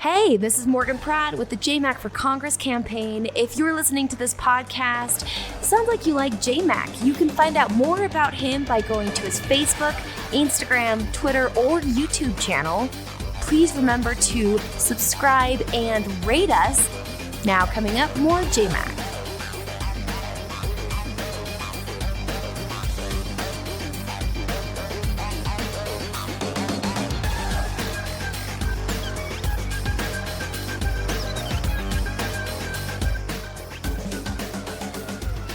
Hey, this is Morgan Pratt with the JayMac for Congress campaign. If you're listening to this podcast, sounds like you like JayMac. You can find out more about him by going to his Facebook, Instagram, Twitter, or YouTube channel. Please remember to subscribe and rate us. Now coming up, more JayMac.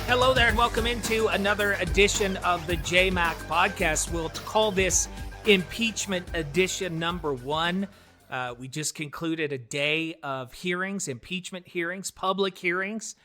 Hello there and welcome into another edition of the JayMac podcast. We'll call this Impeachment Edition number 1. We just concluded a day of hearings, impeachment hearings, public hearings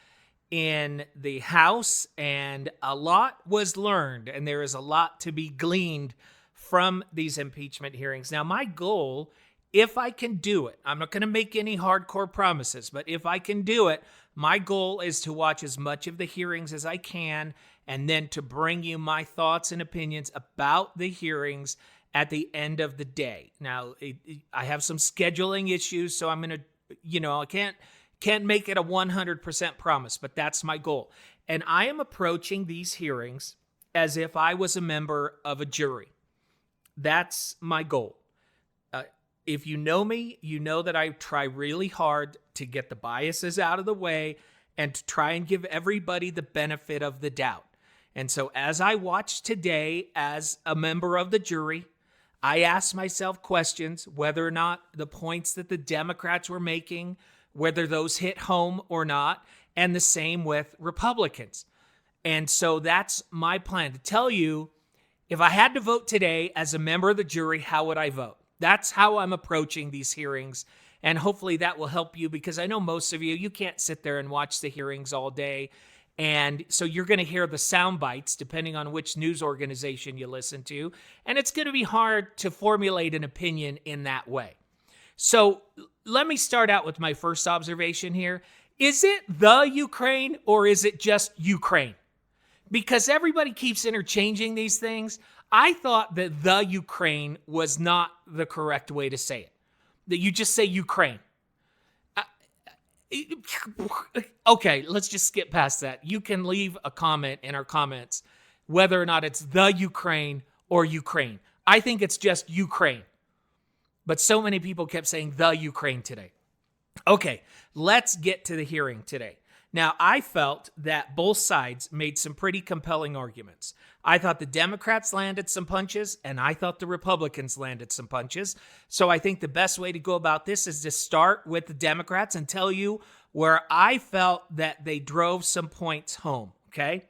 in the House, and a lot was learned, and there is a lot to be gleaned from these impeachment hearings. Now, my goal, if I can do it, I'm not going to make any hardcore promises, but if I can do it, my goal is to watch as much of the hearings as I can and then to bring you my thoughts and opinions about the hearings at the end of the day. Now, I have some scheduling issues, so I'm going to, I can't make it a 100% promise, but that's my goal. And I am approaching these hearings as if I was a member of a jury. That's my goal. If you know me, you know that I try really hard to get the biases out of the way and to try and give everybody the benefit of the doubt. And so as I watched today as a member of the jury, I asked myself questions whether or not the points that the Democrats were making, whether those hit home or not, and the same with Republicans. And so that's my plan to tell you, if I had to vote today as a member of the jury, how would I vote? That's how I'm approaching these hearings, and hopefully that will help you, because I know most of you can't sit there and watch the hearings all day, and so you're going to hear the sound bites depending on which news organization you listen to, and it's going to be hard to formulate an opinion in that way. So let me start out with my first observation here. Is it the Ukraine or is it just Ukraine? Because everybody keeps interchanging these things. I thought that the Ukraine was not the correct way to say it. That you just say Ukraine. Okay, let's just skip past that. You can leave a comment in our comments whether or not it's the Ukraine or Ukraine. I think it's just Ukraine. But so many people kept saying the Ukraine today. Okay, let's get to the hearing today. Now, I felt that both sides made some pretty compelling arguments. I thought the Democrats landed some punches, and I thought the Republicans landed some punches. So I think the best way to go about this is to start with the Democrats and tell you where I felt that they drove some points home, okay?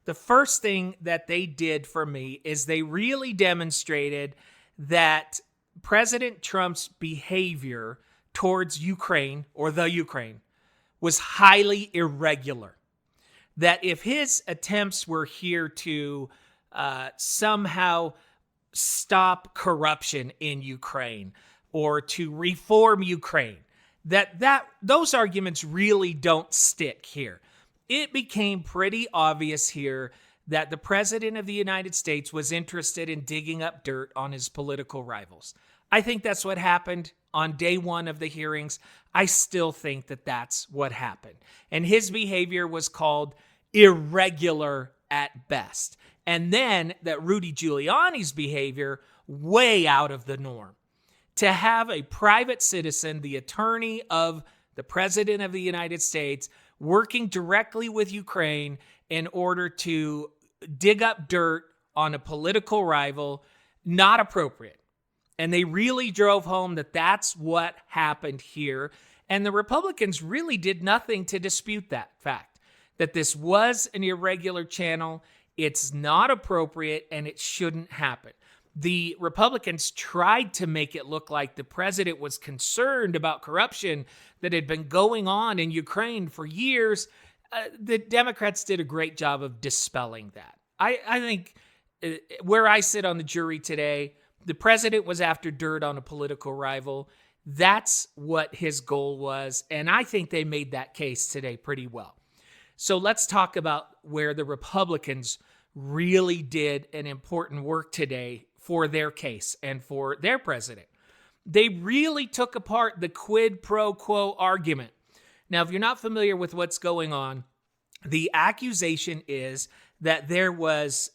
The first thing that they did for me is they really demonstrated that President Trump's behavior towards Ukraine, or the Ukraine, was highly irregular. That if his attempts were here to somehow stop corruption in Ukraine or to reform Ukraine, that those arguments really don't stick here. It became pretty obvious here that the President of the United States was interested in digging up dirt on his political rivals. I think that's what happened on day one of the hearings. I still think that that's what happened. And his behavior was called irregular at best. And then that Rudy Giuliani's behavior, way out of the norm. To have a private citizen, the attorney of the President of the United States, working directly with Ukraine in order to dig up dirt on a political rival, not appropriate. And they really drove home that that's what happened here. And the Republicans really did nothing to dispute that fact, that this was an irregular channel, it's not appropriate, and it shouldn't happen. The Republicans tried to make it look like the president was concerned about corruption that had been going on in Ukraine for years. The Democrats did a great job of dispelling that. I think where I sit on the jury today, the president was after dirt on a political rival. That's what his goal was, and I think they made that case today pretty well. So let's talk about where the Republicans really did an important work today for their case and for their president. they really took apart the quid pro quo argument. Now, if you're not familiar with what's going on, the accusation is that there was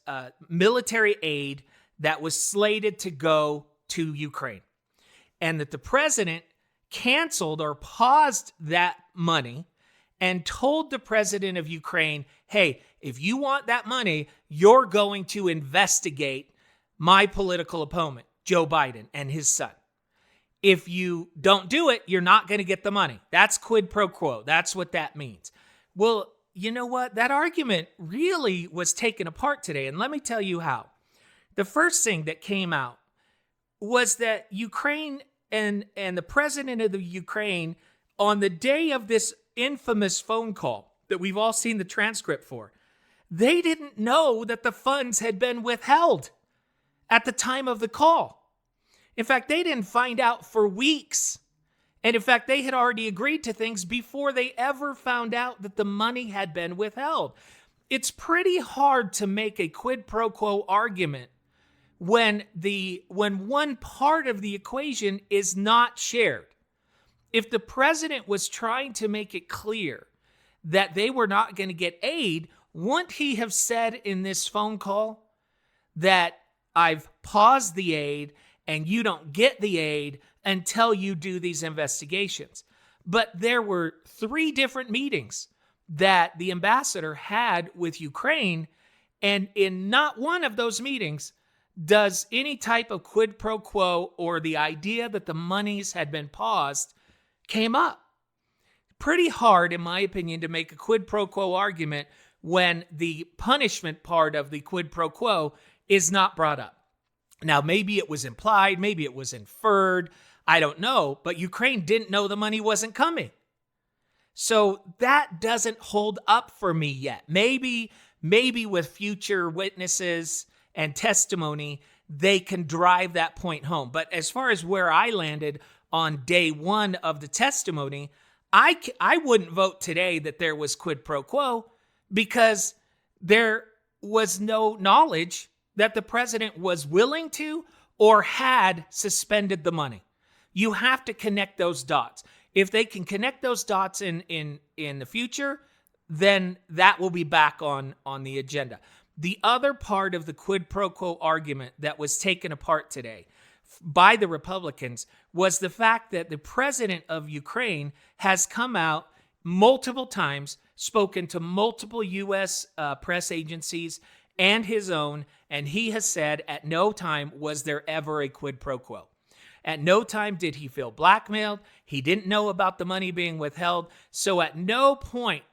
military aid that was slated to go to Ukraine, and that the president canceled or paused that money and told the president of Ukraine, hey, if you want that money, you're going to investigate my political opponent, Joe Biden, and his son. If you don't do it, you're not going to get the money. That's quid pro quo. That's what that means. Well, you know what? That argument really was taken apart today, and let me tell you how. The first thing that came out was that Ukraine and the president of the Ukraine, on the day of this infamous phone call that we've all seen the transcript for, they didn't know that the funds had been withheld at the time of the call. In fact, they didn't find out for weeks. And in fact, they had already agreed to things before they ever found out that the money had been withheld. It's pretty hard to make a quid pro quo argument when one part of the equation is not shared. If the president was trying to make it clear that they were not going to get aid, wouldn't he have said in this phone call that I've paused the aid and you don't get the aid until you do these investigations? But there were 3 different meetings that the ambassador had with Ukraine, and in not one of those meetings does any type of quid pro quo or the idea that the monies had been paused came up. Pretty hard, in my opinion, to make a quid pro quo argument when the punishment part of the quid pro quo is not brought up. Now, maybe it was implied, maybe it was inferred, I don't know, but Ukraine didn't know the money wasn't coming. So that doesn't hold up for me yet. Maybe with future witnesses and testimony, they can drive that point home. But as far as where I landed on day 1 of the testimony, I wouldn't vote today that there was quid pro quo because there was no knowledge that the president was willing to or had suspended the money. You have to connect those dots. If they can connect those dots in the future, then that will be back on the agenda. The other part of the quid pro quo argument that was taken apart today by the Republicans was the fact that the president of Ukraine has come out multiple times, spoken to multiple U.S. Press agencies and his own, and he has said at no time was there ever a quid pro quo. At no time did he feel blackmailed. He didn't know about the money being withheld. So at no point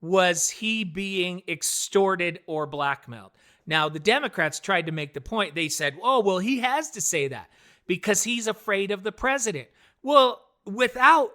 was he being extorted or blackmailed. Now, the Democrats tried to make the point. They said, oh, well, he has to say that because he's afraid of the president. Well, without,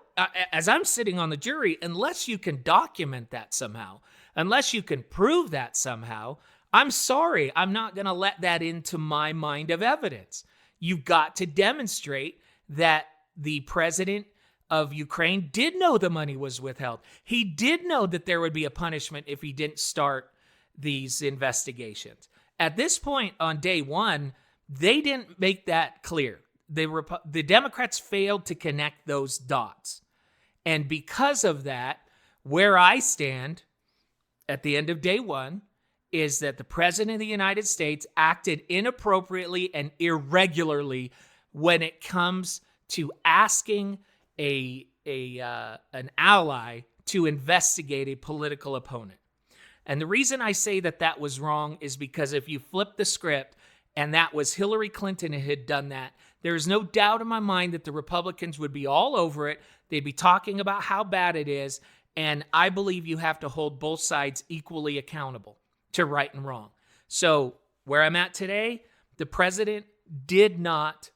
as I'm sitting on the jury, unless you can document that somehow, unless you can prove that somehow, I'm sorry, I'm not going to let that into my mind of evidence. You've got to demonstrate that the president of Ukraine did know the money was withheld. He did know that there would be a punishment if he didn't start these investigations. At this point on day 1, they didn't make that clear. The Democrats failed to connect those dots. And because of that, where I stand at the end of day 1 is that the president of the United States acted inappropriately and irregularly when it comes to asking an ally to investigate a political opponent. And the reason I say that was wrong is because if you flip the script and that was Hillary Clinton who had done that, there's no doubt in my mind that the Republicans would be all over it. They'd be talking about how bad it is. And I believe you have to hold both sides equally accountable to right and wrong. So where I'm at today, the president did not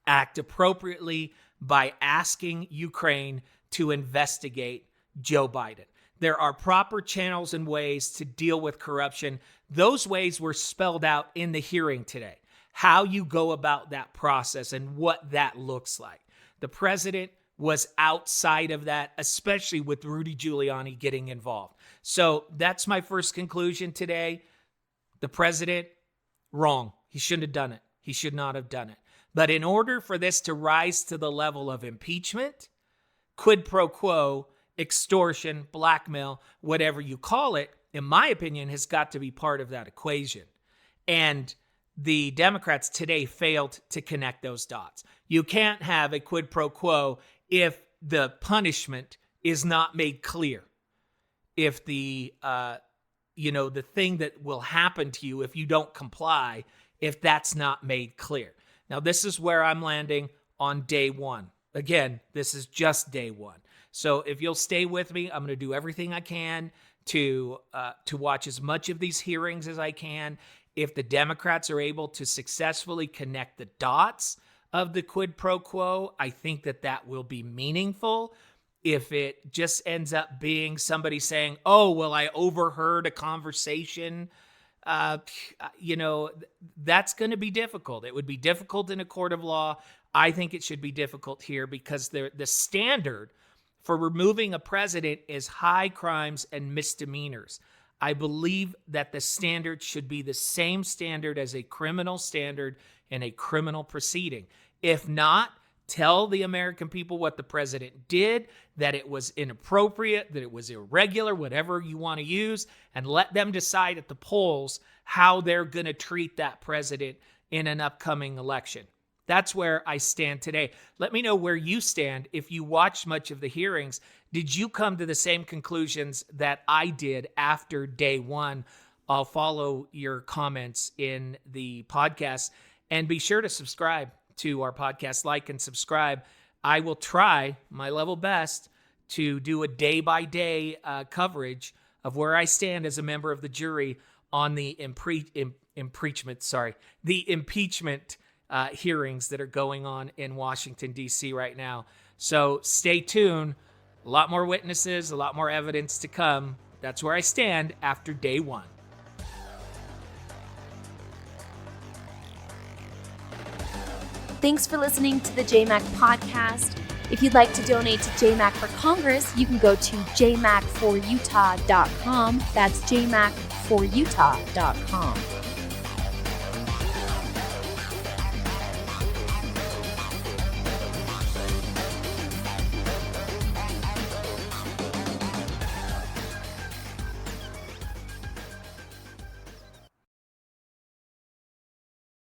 act appropriately by asking Ukraine to investigate Joe Biden. There are proper channels and ways to deal with corruption. Those ways were spelled out in the hearing today. How you go about that process and what that looks like. The president was outside of that, especially with Rudy Giuliani getting involved. So that's my first conclusion today. The president, wrong. He shouldn't have done it. He should not have done it. But in order for this to rise to the level of impeachment, quid pro quo, extortion, blackmail, whatever you call it, in my opinion, has got to be part of that equation. And the Democrats today failed to connect those dots. You can't have a quid pro quo if the punishment is not made clear. If the the thing that will happen to you if you don't comply, if that's not made clear. Now, this is where I'm landing on day one. Again, this is just day one. So if you'll stay with me, I'm going to do everything I can to watch as much of these hearings as I can. If the Democrats are able to successfully connect the dots of the quid pro quo, I think that will be meaningful. If it just ends up being somebody saying, oh, well, I overheard a conversation, that's going to be difficult. It would be difficult in a court of law. I think it should be difficult here because the standard for removing a president is high crimes and misdemeanors. I believe that the standard should be the same standard as a criminal standard in a criminal proceeding. If not, tell the American people what the president did, that it was inappropriate, that it was irregular, whatever you want to use, and let them decide at the polls how they're going to treat that president in an upcoming election. That's where I stand today. Let me know where you stand. If you watched much of the hearings, did you come to the same conclusions that I did after day one? I'll follow your comments in the podcast, and be sure to subscribe to our podcast. Like and subscribe. I will try my level best to do a day-by-day coverage of where I stand as a member of the jury on the impeachment hearings that are going on in Washington, D.C. right now. So stay tuned. A lot more witnesses, a lot more evidence to come. That's where I stand after day one. Thanks for listening to the JayMac podcast. If you'd like to donate to JayMac for Congress, you can go to jaymacforutah.com. That's jaymacforutah.com.